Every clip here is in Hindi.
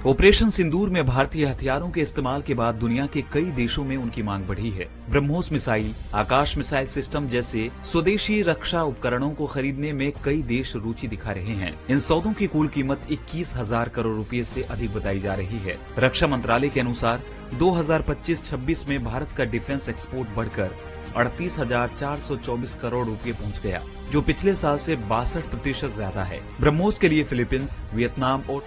ऑपरेशन सिंदूर में भारतीय हथियारों के इस्तेमाल के बाद दुनिया के कई देशों में उनकी मांग बढ़ी है। ब्रह्मोस मिसाइल, आकाश मिसाइल सिस्टम जैसे स्वदेशी रक्षा उपकरणों को खरीदने में कई देश रुचि दिखा रहे हैं। इन सौदों की कुल कीमत 21,000 करोड़ रुपए से अधिक बताई जा रही है। रक्षा मंत्रालय के अनुसार 2025-26 में भारत का डिफेंस एक्सपोर्ट बढ़कर 38,424 करोड़ रुपए पहुंच गया, जो पिछले साल से 62% ज्यादा है। ब्रह्मोस के लिए फिलीपींस, वियतनाम और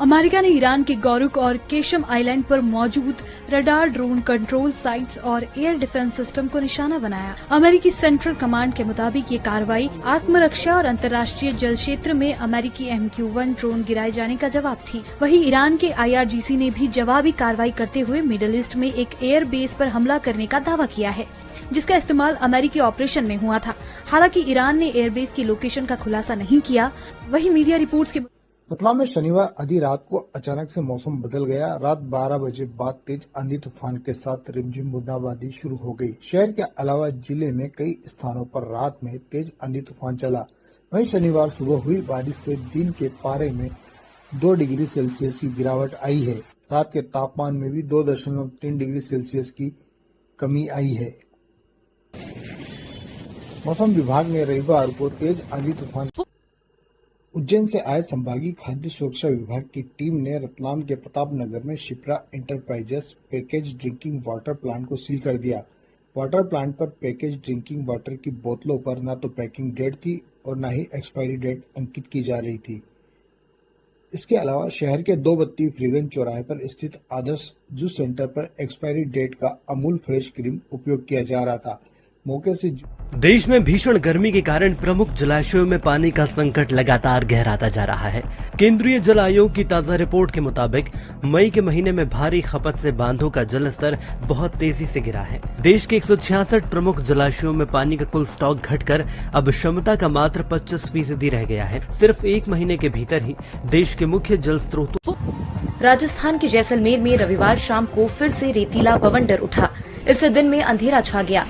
अमेरिका ने ईरान के गौरुक और केशम आइलैंड पर मौजूद रडार, ड्रोन कंट्रोल साइट्स और एयर डिफेंस सिस्टम को निशाना बनाया। अमेरिकी सेंट्रल कमांड के मुताबिक ये कार्रवाई आत्मरक्षा और अंतर्राष्ट्रीय जल क्षेत्र में अमेरिकी MQ-1 ड्रोन गिराए जाने का जवाब थी। वहीं ईरान के IRGC ने भी जवाबी कार्रवाई करते हुए मिडिल ईस्ट में एक एयर बेस पर हमला करने का दावा किया है, जिसका इस्तेमाल अमेरिकी ऑपरेशन में हुआ था। हालांकि ईरान ने एयरबेस की लोकेशन का खुलासा नहीं किया। वहीं मीडिया रिपोर्ट्स के रतलाम में शनिवार आधी रात को अचानक से मौसम बदल गया। रात 12 बजे बाद तेज आंधी तूफान के साथ रिमझिम बूंदाबांदी शुरू हो गई। शहर के अलावा जिले में कई स्थानों पर रात में तेज आंधी तूफान चला। वहीं शनिवार सुबह हुई बारिश से दिन के पारे में 2 डिग्री सेल्सियस की गिरावट आई है। रात के तापमान में भी 2.3 डिग्री सेल्सियस की कमी आई है। मौसम विभाग ने रविवार को तेज आंधी तूफान उज्जैन से आए संभागीय खाद्य सुरक्षा विभाग की टीम ने रतलाम के प्रताप नगर में Shipra enterprises package drinking water plant को सील कर दिया। वाटर प्लांट पर पैकेज ड्रिंकिंग वाटर की बोतलों पर न तो पैकिंग डेट थी और न ही एक्सपायरी डेट अंकित की जा रही थी। इसके अलावा शहर के 2 बत्ती फ्रीगंज चौराहे पर स्थित आदर्श जूस सेंटर पर एक्सपायरी डेट का अमूल फ्रेश क्रीम उपयोग किया जा रहा था। मौके से देश में भीषण गर्मी के कारण प्रमुख जलाशयों में पानी का संकट लगातार गहराता जा रहा है। केंद्रीय जल आयोग की ताजा रिपोर्ट के मुताबिक मई के महीने में भारी खपत से बांधों का जल स्तर बहुत तेजी से गिरा है। देश के 166 प्रमुख जलाशयों में पानी का कुल स्टॉक घटकर अब क्षमता का मात्र 25% रह गया है। सिर्फ 1 महीने के भीतर ही देश के मुख्य जल स्रोतों। राजस्थान के जैसलमेर में रविवार शाम को फिर से रेतीला बवंडर उठा। इससे दिन में अंधेरा छा गया।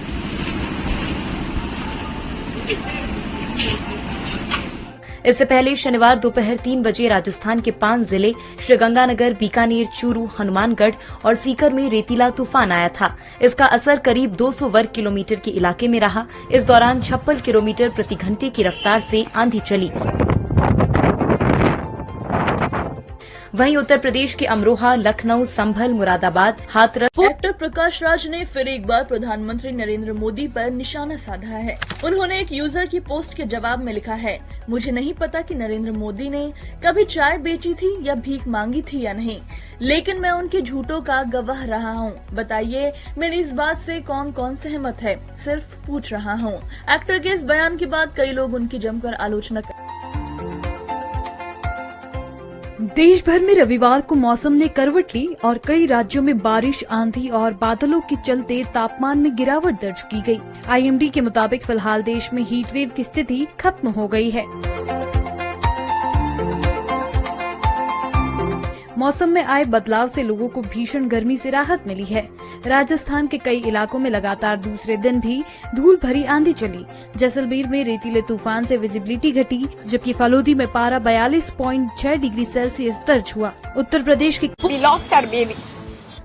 इससे पहले शनिवार दोपहर 3 बजे राजस्थान के 5 जिले श्रीगंगानगर, बीकानेर, चूरू, हनुमानगढ़ और सीकर में रेतीला तूफान आया था। इसका असर करीब 200 वर्ग किलोमीटर के इलाके में रहा। इस दौरान 56 किलोमीटर प्रति घंटे की रफ्तार से आंधी चली। वहीं उत्तर प्रदेश के अमरोहा, लखनऊ, संभल, मुरादाबाद, हाथरस। एक्टर प्रकाश राज ने फिर एक बार प्रधानमंत्री नरेंद्र मोदी पर निशाना साधा है। उन्होंने एक यूजर की पोस्ट के जवाब में लिखा है, मुझे नहीं पता कि नरेंद्र मोदी ने कभी चाय बेची थी या भीख मांगी थी या नहीं, लेकिन मैं उनके झूठों का गवाह रहा हूँ। बताइए मेरी इस बात से कौन कौन सहमत है, सिर्फ पूछ रहा हूँ। एक्टर के इस बयान के बाद कई लोग उनकी जमकर आलोचना कर। देश भर में रविवार को मौसम ने करवट ली और कई राज्यों में बारिश, आंधी और बादलों के चलते तापमान में गिरावट दर्ज की गई। IMD के मुताबिक फिलहाल देश में हीट वेव की स्थिति खत्म हो गई है। मौसम में आए बदलाव से लोगों को भीषण गर्मी से राहत मिली है। राजस्थान के कई इलाकों में लगातार दूसरे दिन भी धूल भरी आंधी चली। जैसलमेर में रेतीले तूफान से विजिबिलिटी घटी, जबकि फलोदी में पारा 42.6 डिग्री सेल्सियस दर्ज हुआ। उत्तर प्रदेश के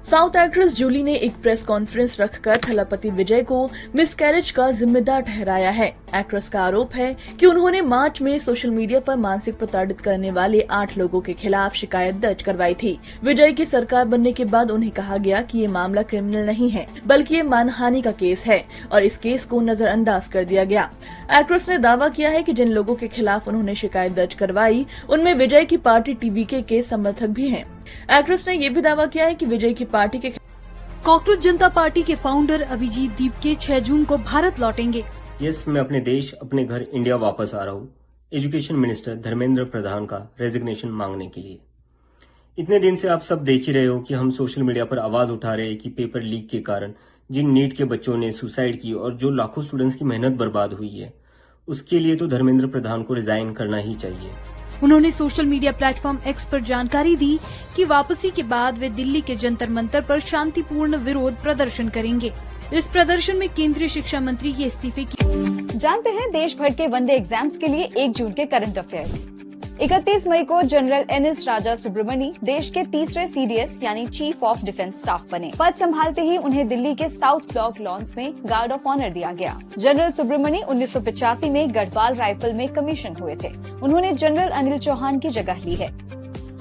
साउथ एक्ट्रेस जूली ने एक प्रेस कॉन्फ्रेंस रखकर थलापति विजय को मिसकैरेज का जिम्मेदार ठहराया है। एक्ट्रेस का आरोप है कि उन्होंने मार्च में सोशल मीडिया पर मानसिक प्रताड़ित करने वाले 8 लोगों के खिलाफ शिकायत दर्ज करवाई थी। विजय की सरकार बनने के बाद उन्हें कहा गया कि ये मामला क्रिमिनल नहीं है, बल्कि ये मानहानि का केस है और इस केस को नजरअंदाज कर दिया गया। एक्ट्रेस ने दावा किया है कि जिन लोगों के खिलाफ उन्होंने शिकायत दर्ज करवाई उनमें विजय की पार्टी TVK के समर्थक भी हैं। एक्ट्रेस ने यह भी दावा किया है कि विजय की पार्टी के कॉकरोच जनता पार्टी के फाउंडर अभिजीत दीपके 6 जून को भारत लौटेंगे। यस, मैं अपने देश, अपने घर इंडिया वापस आ रहा हूँ। एजुकेशन मिनिस्टर धर्मेंद्र प्रधान का रेजिग्नेशन मांगने के लिए। इतने दिन से आप सब देख ही रहे हो कि हम सोशल मीडिया पर आवाज उठा रहे हैं कि पेपर लीक के कारण जिन नीट के बच्चों ने सुसाइड की और जो लाखों स्टूडेंट्स की मेहनत बर्बाद हुई है, उसके लिए तो धर्मेंद्र प्रधान को रिजाइन करना ही चाहिए। उन्होंने सोशल मीडिया प्लेटफॉर्म X पर जानकारी दी कि वापसी के बाद वे दिल्ली के जंतर मंतर पर शांतिपूर्ण विरोध प्रदर्शन करेंगे। इस प्रदर्शन में केंद्रीय शिक्षा मंत्री के इस्तीफे की। जानते हैं देश भर के वनडे एग्जाम्स के लिए 1 जून के करंट अफेयर्स। 31 मई को जनरल एनएस राजा सुब्रमणी देश के तीसरे सीडीएस यानी चीफ ऑफ डिफेंस स्टाफ बने। पद संभालते ही उन्हें दिल्ली के साउथ ब्लॉक लॉन्स में गार्ड ऑफ ऑनर दिया गया। जनरल सुब्रमणी 1985 में गढ़वाल राइफल में कमीशन हुए थे। उन्होंने जनरल अनिल चौहान की जगह ली है।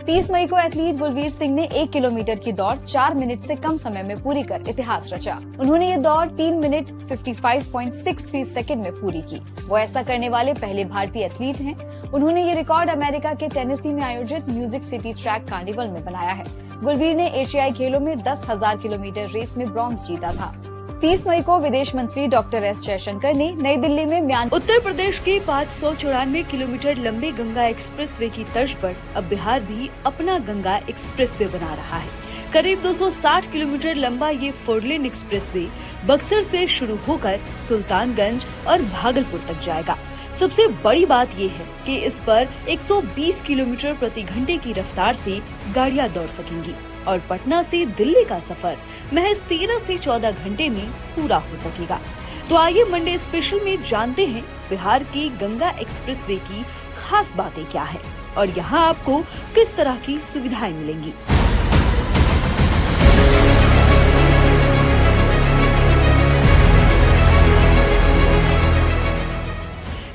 30 मई को एथलीट गुलवीर सिंह ने 1 किलोमीटर की दौड़ 4 मिनट से कम समय में पूरी कर इतिहास रचा। उन्होंने ये दौड़ 3 मिनट 55.63 सेकंड में पूरी की। वो ऐसा करने वाले पहले भारतीय एथलीट हैं। उन्होंने ये रिकॉर्ड अमेरिका के टेनेसी में आयोजित म्यूजिक सिटी ट्रैक कार्निवल में बनाया है। गुलवीर ने एशियाई खेलों में 10,000 किलोमीटर रेस में ब्रॉन्ज जीता था। 30 मई को विदेश मंत्री डॉक्टर एस जयशंकर ने नई दिल्ली में उत्तर प्रदेश के 594 किलोमीटर लंबे गंगा एक्सप्रेसवे की तर्ज पर अब बिहार भी अपना गंगा एक्सप्रेसवे बना रहा है। करीब 260 किलोमीटर लंबा ये 4-लेन एक्सप्रेसवे बक्सर से शुरू होकर सुल्तानगंज और भागलपुर तक जाएगा। सबसे बड़ी बात ये है कि इस पर 120 किलोमीटर प्रति घंटे की रफ्तार से गाड़ियां दौड़ सकेंगी और पटना से दिल्ली का सफर महज 13 से 14 घंटे में पूरा हो सकेगा। तो आइए मंडे स्पेशल में जानते हैं बिहार की गंगा एक्सप्रेसवे की खास बातें क्या है और यहाँ आपको किस तरह की सुविधाएं मिलेंगी।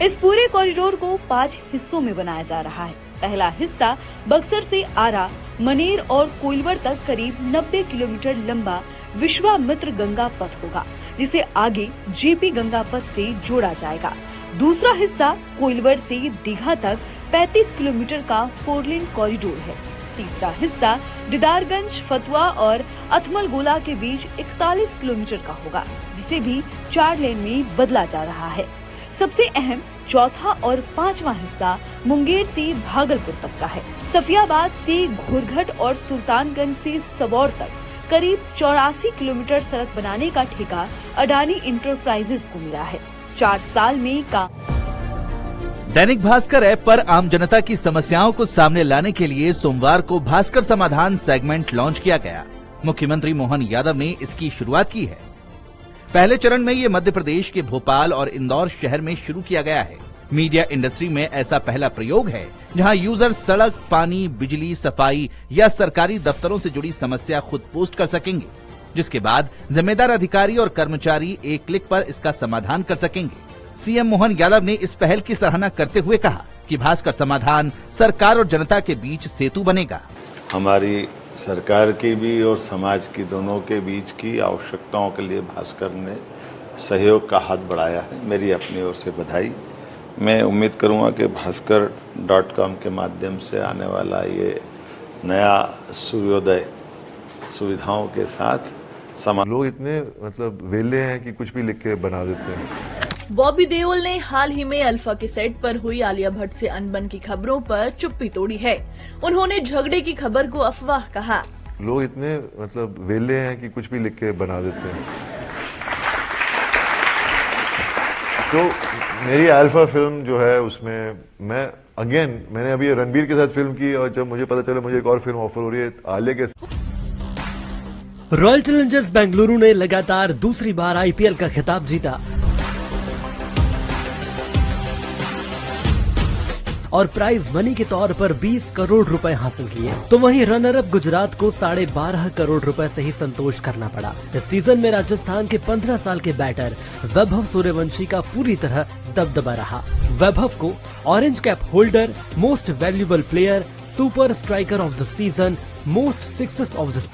इस पूरे कॉरिडोर को 5 हिस्सों में बनाया जा रहा है। पहला हिस्सा बक्सर से आरा, मनेर और कोइलवर तक करीब 90 किलोमीटर लंबा विश्वामित्र गंगा पथ होगा, जिसे आगे जेपी गंगा पथ से जोड़ा जाएगा। दूसरा हिस्सा कोइलवर से दीघा तक 35 किलोमीटर का 4-लेन कॉरिडोर है। तीसरा हिस्सा दीदारगंज, फतुहा और अथमलगोला के बीच 41 किलोमीटर का होगा, जिसे भी 4 लेन में बदला जा रहा है। सबसे अहम चौथा और 5वां हिस्सा मुंगेर से भागलपुर तक का है। सफियाबाद से घोरघट और सुल्तानगंज से सबौर तक करीब 84 किलोमीटर सड़क बनाने का ठेका अडानी इंटरप्राइजेज को मिला है। 4 साल में काम। दैनिक भास्कर ऐप पर आम जनता की समस्याओं को सामने लाने के लिए सोमवार को भास्कर समाधान सेगमेंट लॉन्च किया गया। मुख्यमंत्री मोहन यादव ने इसकी शुरुआत की है। पहले चरण में ये मध्य प्रदेश के भोपाल और इंदौर शहर में शुरू किया गया है। मीडिया इंडस्ट्री में ऐसा पहला प्रयोग है जहां यूजर सड़क, पानी, बिजली, सफाई या सरकारी दफ्तरों से जुड़ी समस्या खुद पोस्ट कर सकेंगे, जिसके बाद जिम्मेदार अधिकारी और कर्मचारी एक क्लिक पर इसका समाधान कर सकेंगे। सीएम मोहन यादव ने इस पहल की सराहना करते हुए कहा कि भास्कर समाधान सरकार और जनता के बीच सेतु बनेगा। हमारी सरकार की भी और समाज की दोनों के बीच की आवश्यकताओं के लिए भास्कर ने सहयोग का हाथ बढ़ाया है। मेरी अपनी ओर से बधाई। मैं उम्मीद करूंगा कि भास्कर.com के माध्यम से आने वाला ये नया सूर्योदय सुविधाओं के साथ लोग इतने वेले हैं कि कुछ भी लिख के बना देते हैं। बॉबी देओल ने हाल ही में अल्फा के सेट पर हुई आलिया भट्ट से अनबन की खबरों पर चुप्पी तोड़ी है। उन्होंने झगड़े की खबर को अफवाह कहा। लोग इतने वेले हैं कि कुछ भी लिख के बना देते हैं। तो मेरी अल्फा फिल्म जो है उसमें मैंने अभी रणबीर के साथ फिल्म की और जब मुझे पता चला मुझे एक और फिल्म ऑफर हो रही है आलिया के। रॉयल चैलेंजर्स बेंगलुरु ने लगातार दूसरी बार आईपीएल का खिताब जीता और प्राइज मनी के तौर पर 20 करोड़ रुपए हासिल किए। तो वहीं रनर अप गुजरात को 12.5 करोड़ रुपए से ही संतोष करना पड़ा। इस सीजन में राजस्थान के 15 साल के बैटर वैभव सूर्यवंशी का पूरी तरह दबदबा रहा। वैभव को orange cap holder, most valuable player, super striker of the season, most sixes of the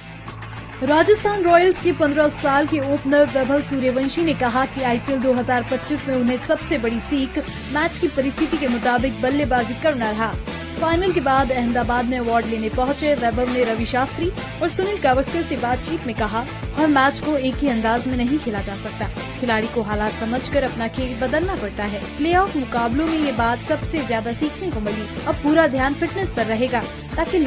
Rajasthan Royals के 15 साल के ओपनर वैभव सूर्यवंशी ने कहा कि आईपीएल 2025 में उन्हें सबसे बड़ी सीख मैच की परिस्थिति के मुताबिक बल्लेबाजी करना रहा। फाइनल के बाद अहमदाबाद में अवार्ड लेने पहुंचे वैभव ने रवि शास्त्री और सुनील गावस्कर से बातचीत में कहा, हर मैच को एक ही अंदाज में नहीं खेला जा सकता। खिलाड़ी को हालात समझकर अपना खेल बदलना पड़ता है। प्लेऑफ मुकाबलों में ये बात सबसे ज्यादा सीखने को मिली। अब पूरा ध्यान फिटनेस पर रहेगा ताकि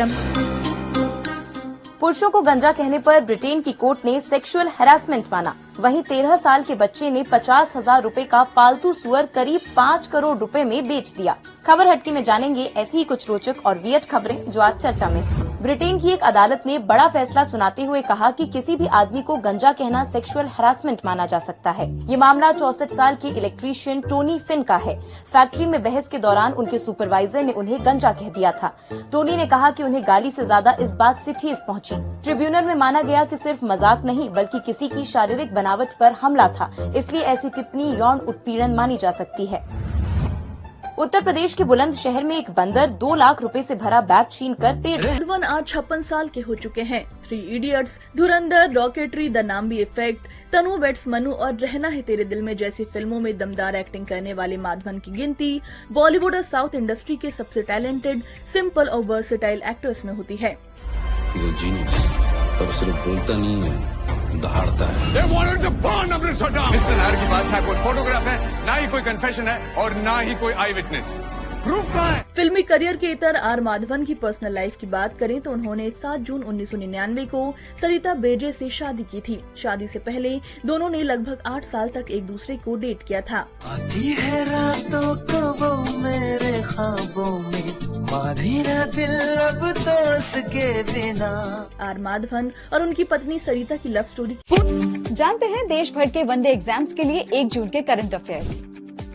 पुरुषों को गंजा कहने पर ब्रिटेन की कोर्ट ने सेक्सुअल हैरासमेंट माना। वहीं 13 साल के बच्चे ने 50,000 रुपए का पालतू सुअर करीब 5 करोड़ रुपए में बेच दिया। खबर हटके में जानेंगे ऐसी ही कुछ रोचक और वियर्ड खबरें जो आज चर्चा में। ब्रिटेन की एक अदालत ने बड़ा फैसला सुनाते हुए कहा कि किसी भी आदमी को गंजा कहना सेक्सुअल हैरेसमेंट माना जा सकता है। ये मामला 64 साल की इलेक्ट्रीशियन टोनी फिन का है। फैक्ट्री में बहस के दौरान उनके सुपरवाइजर ने उन्हें गंजा कह दिया था। टोनी ने कहा कि उन्हें गाली से ज्यादा इस बात से ठेस पहुंची। ट्रिब्यूनल में माना गया कि सिर्फ मजाक नहीं बल्कि किसी की शारीरिक बनावट पर हमला था, इसलिए ऐसी टिप्पणी यौन उत्पीड़न मानी जा सकती है। उत्तर प्रदेश के बुलंदशहर में एक बंदर 2 लाख रुपए से भरा बैग छीनकर पेड़। रिजवान आज 56 साल के हो चुके हैं। 3 Idiots, Dhurandhar, Rocketry, The Nambi Effect, Tanu Weds Manu और रहना है तेरे दिल में जैसी फिल्मों में दमदार एक्टिंग करने वाले माधवन की गिनती बॉलीवुड और साउथ इंडस्ट्री के सबसे टैलेंटेड, सिंपल और वर्सेटाइल एक्टर्स में होती है। पर सिर्फ बोलता नहीं है, दहाड़ता है। They wanted to burn Amritsar down. Mister Nair के पास ना कोई फोटोग्राफ है, ना ही कोई कन्फेशन है और ना ही कोई आई विटनेस। प्रूफ कहाँ है? फिल्मी करियर के इतर आर माधवन की पर्सनल लाइफ की बात करें तो उन्होंने 7 जून 1999 को सरिता बेजे से शादी की थी। शादी से पहले दोनों ने लगभग 8 साल तक एक दूसरे को डेट किया था। आती है रातों को वो मेरे ख्वाबों में, माधीरा दिल अब तो उसके बिना। आर माधवन और उनकी पत्नी सरिता की लव स्टोरी। जानते हैं देश भर के वनडे एग्जाम्स के लिए 1 जून के करंट अफेयर्स।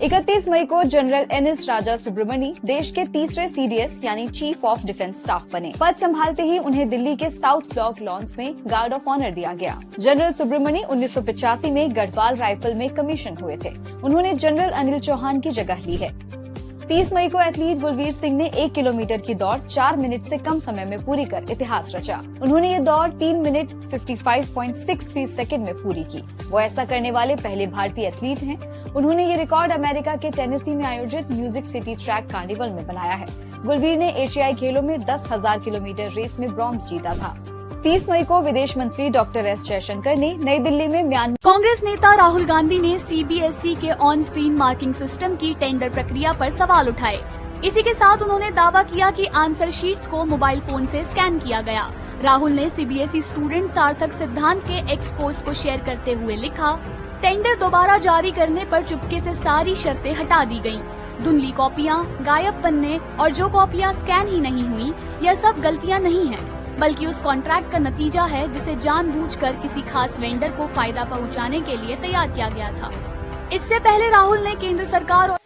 31 मई को जनरल एनएस राजा सुब्रमणी देश के तीसरे सीडीएस यानी चीफ ऑफ डिफेंस स्टाफ बने। पद संभालते ही उन्हें दिल्ली के साउथ ब्लॉक लॉन्स में गार्ड ऑफ ऑनर दिया गया। जनरल सुब्रमणी 1985 में गढ़वाल राइफल में कमीशन हुए थे। उन्होंने जनरल अनिल चौहान की जगह ली है। 30 मई को एथलीट गुरवीर सिंह ने 1 किलोमीटर की दौड़ 4 मिनट से कम समय में पूरी कर इतिहास रचा। उन्होंने ये दौड़ 3 मिनट 55.63 सेकंड में पूरी की। वो ऐसा करने वाले पहले भारतीय एथलीट हैं। उन्होंने ये रिकॉर्ड अमेरिका के टेनेसी में आयोजित म्यूजिक सिटी ट्रैक कार्निवल में बनाया है। गुरवीर ने एशियाई खेलों में 10,000 किलोमीटर रेस में ब्रॉन्ज जीता था। 30 मई को विदेश मंत्री डॉक्टर एस जयशंकर ने नई दिल्ली में म्यांमार। कांग्रेस नेता राहुल गांधी ने सीबीएसई के ऑन स्क्रीन मार्किंग सिस्टम की टेंडर प्रक्रिया पर सवाल उठाए। इसी के साथ उन्होंने दावा किया कि आंसर शीट्स को मोबाइल फोन से स्कैन किया गया। राहुल ने सीबीएसई स्टूडेंट सार्थक सिद्धांत के एक्स पोस्ट को शेयर करते हुए लिखा, टेंडर दोबारा जारी करने पर चुपके से सारी शर्तें हटा दी गयी। धुंधली कॉपियां, गायब पन्ने और जो कॉपियां स्कैन ही नहीं हुई, यह सब गलतियां नहीं हैं, बल्कि उस कॉन्ट्रैक्ट का नतीजा है जिसे जानबूझकर किसी खास वेंडर को फायदा पहुंचाने के लिए तैयार किया गया था। इससे पहले राहुल ने केंद्र सरकार और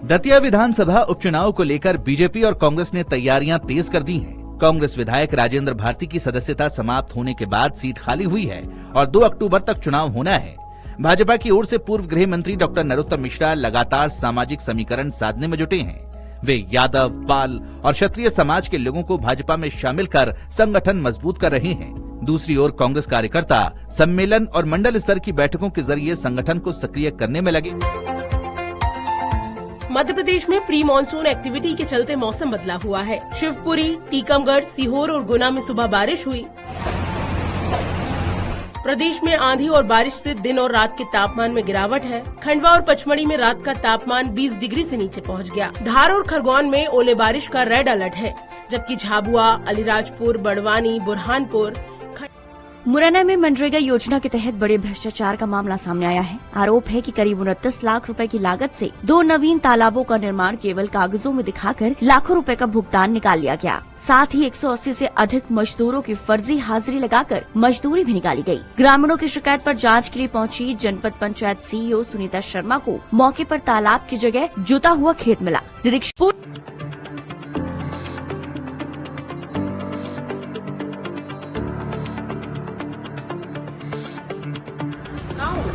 दतिया विधानसभा उपचुनाव को लेकर बीजेपी और कांग्रेस ने तैयारियां तेज कर दी हैं। कांग्रेस विधायक राजेंद्र भारती की सदस्यता समाप्त होने के बाद सीट खाली हुई है और 2 अक्टूबर तक चुनाव होना है। भाजपा की ओर से पूर्व गृह मंत्री डॉक्टर नरोत्तम मिश्रा लगातार सामाजिक समीकरण साधने में जुटे हैं। वे यादव, पाल और क्षत्रिय समाज के लोगों को भाजपा में शामिल कर संगठन मजबूत कर रहे हैं। दूसरी ओर कांग्रेस कार्यकर्ता सम्मेलन और मंडल स्तर की बैठकों के जरिए संगठन को सक्रिय करने में लगे। मध्य प्रदेश में प्री मानसून एक्टिविटी के चलते मौसम बदला हुआ है। शिवपुरी, टीकमगढ़, सीहोर और गुना में सुबह बारिश हुई। प्रदेश में आंधी और बारिश से दिन और रात के तापमान में गिरावट है। खंडवा और पचमढ़ी में रात का तापमान 20 डिग्री से नीचे पहुंच गया। धार और खरगोन में ओले बारिश का रेड अलर्ट है, जबकि झाबुआ, अलीराजपुर, बड़वानी, बुरहानपुर, मुरैना में मनरेगा योजना के तहत बड़े भ्रष्टाचार का मामला सामने आया है। आरोप है कि करीब 29 लाख रुपए की लागत से 2 नवीन तालाबों का निर्माण केवल कागजों में दिखाकर लाखों रुपए का भुगतान निकाल लिया गया। साथ ही 180 से अधिक मजदूरों की फर्जी हाजिरी लगाकर मजदूरी भी निकाली गई। ग्रामीणों की शिकायत पर जांच के लिए पहुंची जनपद पंचायत सीईओ सुनीता शर्मा को मौके पर तालाब की जगह जुता हुआ खेत मिला। निरीक्षण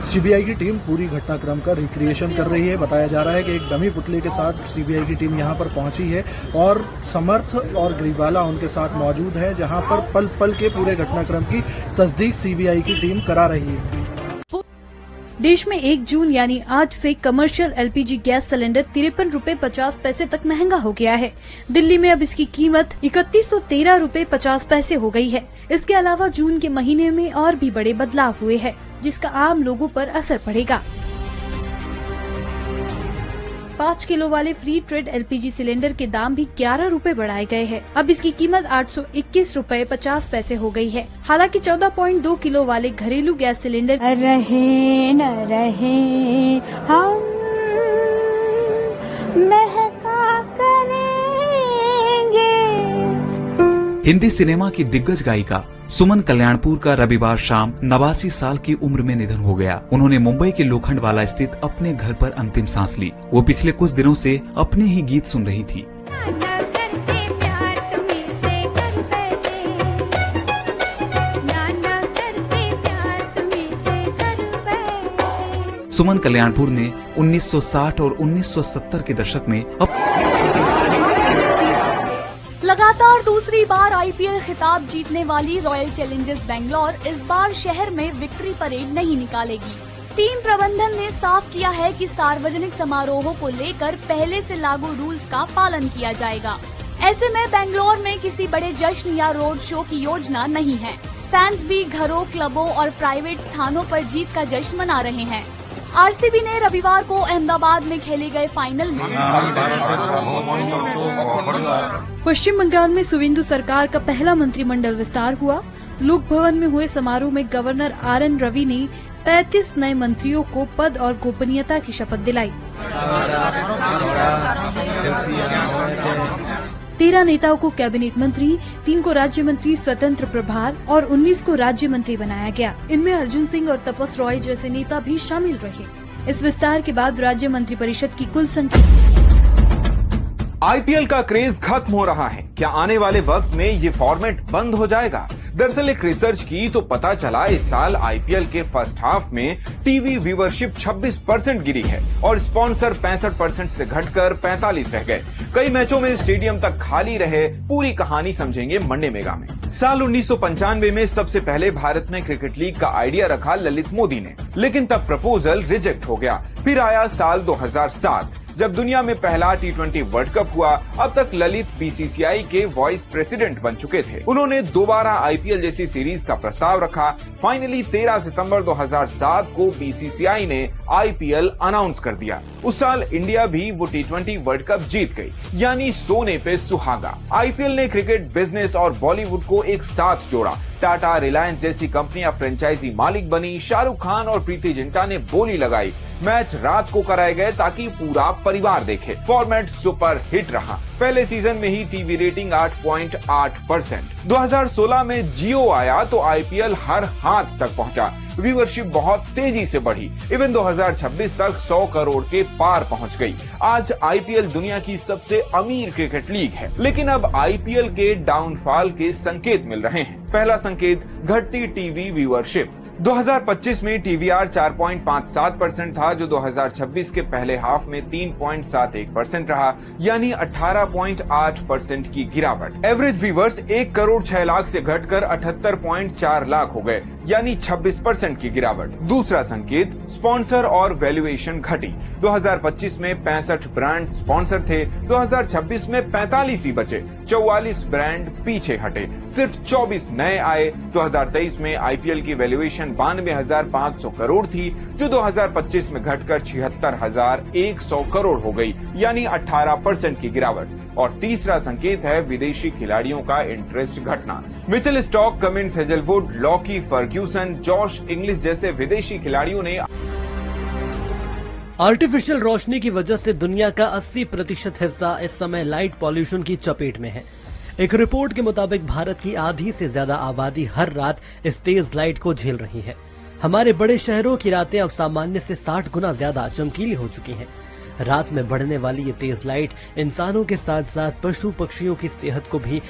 सीबीआई की टीम पूरी घटनाक्रम का रिक्रिएशन कर रही है। बताया जा रहा है कि एक डमी पुतले के साथ सीबीआई की टीम यहां पर पहुंची है और समर्थ और ग्रीवाला उनके साथ मौजूद है, जहां पर पल पल के पूरे घटनाक्रम की तस्दीक सीबीआई की टीम करा रही है। देश में 1 जून यानी आज से कमर्शियल एलपीजी गैस सिलेंडर 53 रुपए 50 पैसे तक महंगा हो गया है। दिल्ली में अब इसकी कीमत 3113 रुपए 50 पैसे हो गई है। इसके अलावा जून के महीने में और भी बड़े बदलाव हुए हैं, जिसका आम लोगों पर असर पड़ेगा। 5 किलो वाले फ्री ट्रेड एलपीजी सिलेंडर के दाम भी 11 रुपए बढ़ाए गए हैं। अब इसकी कीमत 821 रुपए 50 पैसे हो गई है। हालांकि 14.2 किलो वाले घरेलू गैस सिलेंडर रहे न रहे हम महका करेंगे हिंदी सिनेमा की दिग्गज गायिका सुमन कल्याणपुर का रविवार शाम 89 साल की उम्र में निधन हो गया। उन्होंने मुंबई के लोखंडवाला स्थित अपने घर पर अंतिम सांस ली। वो पिछले कुछ दिनों से अपने ही गीत सुन रही थी। सुमन कल्याणपुर ने 1960 और 1970 के दशक में लगातार दूसरी बार आईपीएल खिताब जीतने वाली रॉयल चैलेंजर्स बेंगलोर इस बार शहर में विक्ट्री परेड नहीं निकालेगी। टीम प्रबंधन ने साफ किया है कि सार्वजनिक समारोहों को लेकर पहले से लागू रूल्स का पालन किया जाएगा। ऐसे में बेंगलोर में किसी बड़े जश्न या रोड शो की योजना नहीं है। फैंस भी घरों, क्लबों और प्राइवेट स्थानों पर जीत का जश्न मना रहे हैं। आरसीबी ने रविवार को अहमदाबाद में खेले गए फाइनल में पश्चिम बंगाल में सुवेंदु सरकार का पहला मंत्रिमंडल विस्तार हुआ। लोक भवन में हुए समारोह में गवर्नर आरएन रवि ने 35 नए मंत्रियों को पद और गोपनीयता की शपथ दिलाई। 13 नेताओं को कैबिनेट मंत्री, 3 को राज्य मंत्री स्वतंत्र प्रभार और 19 को राज्य मंत्री बनाया गया। इनमें अर्जुन सिंह और तपस रॉय जैसे नेता भी शामिल रहे। इस विस्तार के बाद राज्य मंत्रिपरिषद की कुल संख्या। आईपीएल का क्रेज खत्म हो रहा है। क्या आने वाले वक्त में ये फॉर्मेट बंद हो जाएगा? दरअसल एक रिसर्च की तो पता चला इस साल आईपीएल के फर्स्ट हाफ में टीवी व्यूवरशिप 26% गिरी है और स्पॉन्सर 65% से घटकर 45 रह गए। कई मैचों में स्टेडियम तक खाली रहे। पूरी कहानी समझेंगे मंडे मेगा में। साल 1995 में सबसे पहले भारत में क्रिकेट लीग का आइडिया रखा ललित मोदी ने, लेकिन तब प्रपोजल रिजेक्ट हो गया। फिर आया साल 2007 जब दुनिया में पहला T20 वर्ल्ड कप हुआ। अब तक ललित बीसीसीआई के वाइस प्रेसिडेंट बन चुके थे। उन्होंने दोबारा आईपीएल जैसी सीरीज का प्रस्ताव रखा। फाइनली 13 सितंबर 2007 को बीसीसीआई ने आईपीएल अनाउंस कर दिया। उस साल इंडिया भी वो T20 वर्ल्ड कप जीत गई, यानी सोने पे सुहागा। आईपीएल ने क्रिकेट बिजनेस और बॉलीवुड को एक साथ जोड़ा। टाटा, रिलायंस जैसी कंपनियां फ्रेंचाइजी मालिक बनी। शाहरुख खान और प्रीति जिंटा ने बोली लगाई। मैच रात को कराए गए ताकि पूरा परिवार देखे। फॉर्मेट सुपर हिट रहा। पहले सीजन में ही टीवी रेटिंग 8.8%। 2016 में जियो आया तो आईपीएल हर हाथ तक पहुंचा। व्यूवरशिप बहुत तेजी से बढ़ी। इवन 2026 तक 100 करोड़ के पार पहुंच गई। आज आईपीएल दुनिया की सबसे अमीर क्रिकेट लीग है। लेकिन अब आईपीएल के डाउनफॉल के संकेत मिल रहे हैं। पहला संकेत, घटती टीवी व्यूवरशिप। 2025 में टीवीआर 4.57% था, जो 2026 के पहले हाफ में 3.71% रहा, यानी 18.8% की गिरावट। एवरेज व्यूवर्स 1 करोड़ 6 लाख से घटकर 78.4 लाख हो गए, यानी 26% की गिरावट। दूसरा संकेत, स्पॉन्सर और वैल्यूएशन घटी। 2025 में 65 ब्रांड स्पॉन्सर थे, 2026 में 45 ही बचे। 44 ब्रांड पीछे हटे, सिर्फ 24 नए आए। 2023 में आईपीएल की वैल्यूएशन 92,500 करोड़ थी, जो 2025 में घटकर 76,100 करोड़ हो गई, यानी 18% की गिरावट। और तीसरा संकेत है विदेशी खिलाड़ियों का इंटरेस्ट घटना। Mitchell Starc, Cummins Hazlewood, Lockie Ferguson, Josh Inglis जैसे विदेशी खिलाड़ियों ने आर्टिफिशियल रोशनी की वजह से दुनिया का 80% हिस्सा इस समय लाइट पॉल्यूशन की चपेट में है। एक रिपोर्ट के मुताबिक भारत की आधी से ज्यादा आबादी हर रात इस तेज लाइट को झेल रही है। हमारे बड़े शहरों की रातें अब सामान्य से 60 गुना ज्यादा चमकीली हो चुकी हैं। रात में बढ़ने वाली ये तेज लाइट इंसानों के साथ साथ पशु पक्षियों की सेहत को भी।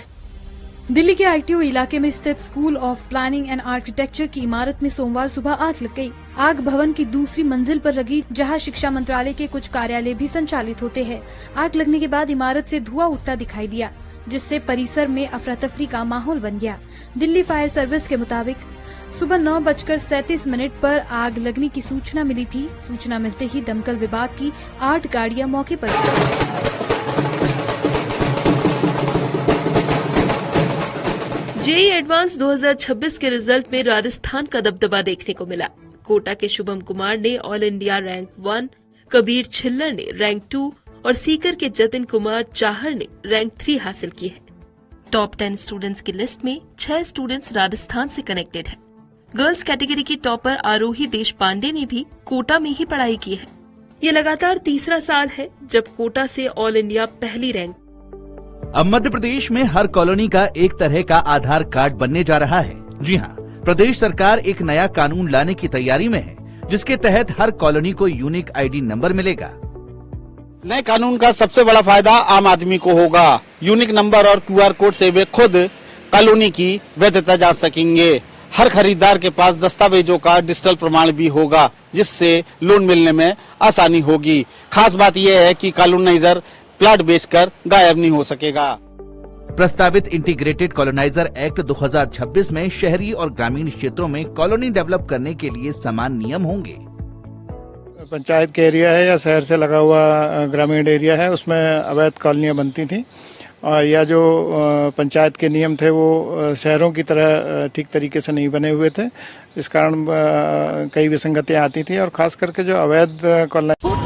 दिल्ली के आईटीओ इलाके में स्थित school of planning and architecture की इमारत में सोमवार सुबह आग लग गई। आग भवन की दूसरी मंजिल पर लगी, जहां शिक्षा मंत्रालय के कुछ कार्यालय भी संचालित होते हैं। आग लगने के बाद इमारत से धुआं उठता दिखाई दिया, जिससे परिसर में अफरा तफरी का माहौल बन गया। दिल्ली फायर सर्विस के मुताबिक सुबह 9:37 पर आग लगने की सूचना मिली थी। सूचना मिलते ही दमकल विभाग की 8 गाड़ियां मौके पर जेईई एडवांस 2026 के रिजल्ट में राजस्थान का दबदबा देखने को मिला। कोटा के शुभम कुमार ने all India rank 1, Kabir Chhillar ने रैंक 2 और सीकर के जतिन कुमार चाहर ने रैंक 3 हासिल की है। टॉप 10 स्टूडेंट्स की लिस्ट में 6 स्टूडेंट्स राजस्थान से कनेक्टेड है। गर्ल्स कैटेगरी की टॉपर आरोही देश पांडे ने भी कोटा में ही पढ़ाई की है। ये लगातार तीसरा साल है जब कोटा से ऑल इंडिया पहली रैंक अब मध्य प्रदेश में हर कॉलोनी का एक तरह का आधार कार्ड बनने जा रहा है। जी हाँ, प्रदेश सरकार एक नया कानून लाने की तैयारी में है, जिसके तहत हर कॉलोनी को यूनिक आईडी नंबर मिलेगा। नए कानून का सबसे बड़ा फायदा आम आदमी को होगा। यूनिक नंबर और QR कोड से वे खुद कॉलोनी की वैधता जांच सकेंगे। हर खरीदार के पास दस्तावेजों का डिजिटल प्रमाण भी होगा, जिससे लोन मिलने में आसानी होगी। खास बात यह है कि कॉलोनाइजर प्लाट बेचकर गायब नहीं हो सकेगा। प्रस्तावित इंटीग्रेटेड कॉलोनाइजर एक्ट 2026 में शहरी और ग्रामीण क्षेत्रों में कॉलोनी डेवलप करने के लिए समान नियम होंगे। पंचायत के एरिया है या शहर से लगा हुआ ग्रामीण एरिया है, उसमें अवैध कॉलोनियां बनती थी, या जो पंचायत के नियम थे वो शहरों की तरह ठीक तरीके से नहीं बने हुए थे। इस कारण कई विसंगतियां आती थी, और खास करके जो अवैध कॉलोनी।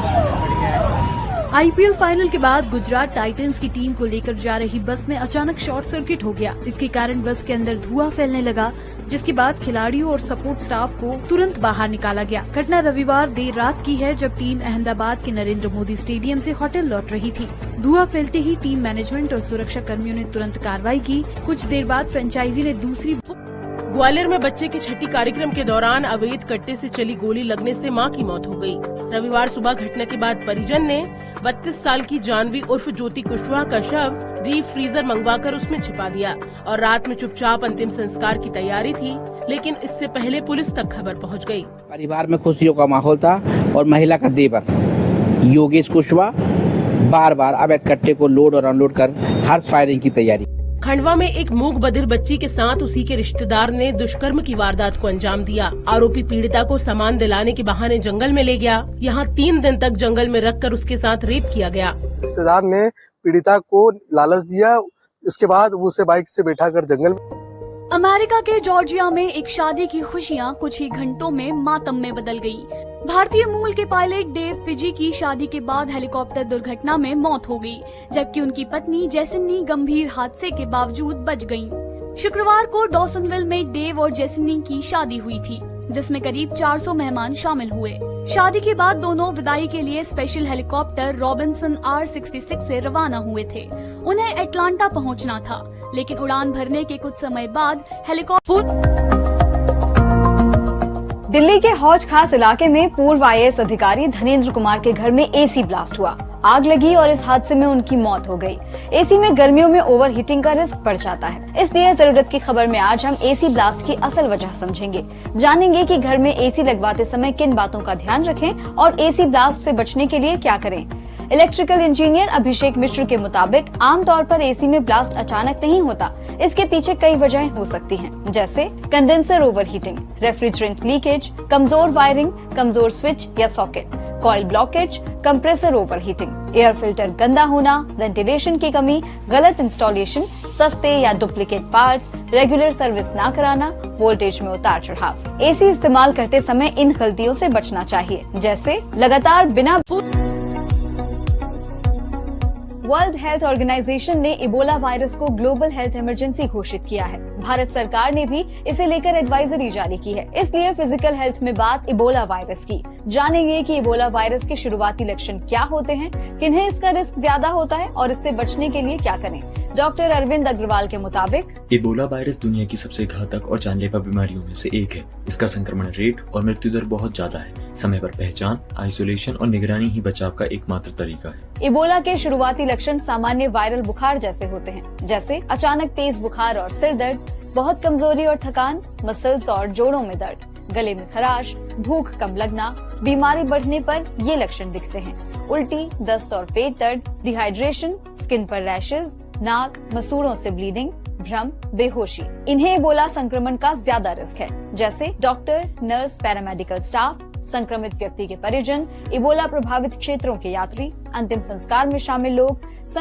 IPL फाइनल के बाद गुजरात टाइटंस की टीम को लेकर जा रही बस में अचानक शॉर्ट सर्किट हो गया। इसके कारण बस के अंदर धुआं फैलने लगा, जिसके बाद खिलाड़ियों और सपोर्ट स्टाफ को तुरंत बाहर निकाला गया। घटना रविवार देर रात की है, जब टीम अहमदाबाद के नरेंद्र मोदी स्टेडियम से होटल लौट रही थी। धुआं फैलते ही टीम मैनेजमेंट और सुरक्षा कर्मियों ने तुरंत कार्रवाई की। कुछ देर बाद फ्रेंचाइजी ने दूसरी। ग्वालियर में बच्चे के छठी कार्यक्रम के दौरान अवैध कट्टे से चली गोली लगने से मां की मौत हो गई। रविवार सुबह घटना के बाद परिजन ने 32 साल की जानवी उर्फ ज्योति कुशवाहा का शव डीप फ्रीजर मंगवाकर उसमें छिपा दिया और रात में चुपचाप अंतिम संस्कार की तैयारी थी, लेकिन इससे पहले पुलिस तक खबर पहुंच गई। परिवार में खुशियों का माहौल था और महिला का देवर योगेश कुशवाहा बार बार अवैध कट्टे को लोड और अनलोड कर हर्ष फायरिंग की तैयारी। खंडवा में एक मूक बधिर बच्ची के साथ उसी के रिश्तेदार ने दुष्कर्म की वारदात को अंजाम दिया। आरोपी पीड़िता को सामान दिलाने के बहाने जंगल में ले गया। यहाँ 3 दिन तक जंगल में रखकर उसके साथ रेप किया गया। रिश्तेदार ने पीड़िता को लालच दिया, उसके बाद वो उसे बाइक से बैठाकर जंगल में। अमेरिका के जॉर्जिया में एक शादी की खुशियां कुछ ही घंटों में मातम में बदल गई। भारतीय मूल के पायलट डेव फिजी की शादी के बाद हेलीकॉप्टर दुर्घटना में मौत हो गई, जबकि उनकी पत्नी जेसिनी गंभीर हादसे के बावजूद बच गयीं। शुक्रवार को डॉसनविल में डेव और जेसिनी की शादी हुई थी, जिसमें करीब 400 मेहमान शामिल हुए। शादी के बाद दोनों विदाई के लिए स्पेशल हेलीकॉप्टर रॉबिन्सन R66 से रवाना हुए थे। उन्हें एटलांटा पहुंचना था, लेकिन उड़ान भरने के कुछ समय बाद हेलीकॉप्टर। दिल्ली के हौज खास इलाके में पूर्व IAS अधिकारी धनेंद्र कुमार के घर में AC ब्लास्ट हुआ। आग लगी और इस हादसे में उनकी मौत हो गई। AC में गर्मियों में ओवर हीटिंग का रिस्क बढ़ जाता है, इसलिए जरूरत की खबर में आज हम AC ब्लास्ट की असल वजह समझेंगे। जानेंगे कि घर में AC लगवाते समय किन बातों का ध्यान रखें और AC ब्लास्ट से बचने के लिए क्या करें। इलेक्ट्रिकल इंजीनियर अभिषेक मिश्र के मुताबिक आमतौर पर AC में ब्लास्ट अचानक नहीं होता। इसके पीछे कई वजहें हो सकती हैं, जैसे कंडेंसर ओवरहीटिंग, रेफ्रिजरेंट लीकेज, कमजोर वायरिंग, कमजोर स्विच या socket, coil blockage, compressor overheating, air filter गंदा होना, वेंटिलेशन की कमी, गलत इंस्टॉलेशन, सस्ते या डुप्लीकेट पार्ट्स, रेगुलर सर्विस ना कराना, वोल्टेज में उतार चढ़ाव। AC इस्तेमाल करते समय इन गलतियों से बचना चाहिए, जैसे लगातार बिना। वर्ल्ड हेल्थ ऑर्गेनाइजेशन ने इबोला वायरस को ग्लोबल हेल्थ इमरजेंसी घोषित किया है। भारत सरकार ने भी इसे लेकर एडवाइजरी जारी की है। इसलिए फिजिकल हेल्थ में बात इबोला वायरस की। जानेंगे कि इबोला वायरस के शुरुआती लक्षण क्या होते हैं, किन्हें इसका रिस्क ज्यादा होता है और इससे बचने के लिए क्या करें। डॉक्टर अरविंद अग्रवाल के मुताबिक इबोला वायरस दुनिया की सबसे घातक और जानलेवा बीमारियों में से एक है। इसका संक्रमण रेट और मृत्यु दर बहुत ज्यादा है। समय पर पहचान, आइसोलेशन और निगरानी ही बचाव का एकमात्र तरीका है। इबोला के शुरुआती लक्षण सामान्य वायरल बुखार जैसे होते हैं, जैसे अचानक तेज बुखार और सिर दर्द, बहुत कमजोरी और थकान, मसल्स और जोड़ों में दर्द, गले में खराश, भूख कम लगना। बीमारी बढ़ने पर ये लक्षण दिखते हैं: उल्टी, दस्त और पेट दर्द, डिहाइड्रेशन, स्किन पर रैशेज, नाक, मसूड़ों से ब्लीडिंग, भ्रम, बेहोशी। इन्हें इबोला संक्रमण का ज्यादा रिस्क है, जैसे डॉक्टर, नर्स, पैरामेडिकल स्टाफ, संक्रमित व्यक्ति के परिजन, इबोला प्रभावित क्षेत्रों के यात्री, अंतिम संस्कार में शामिल लोग।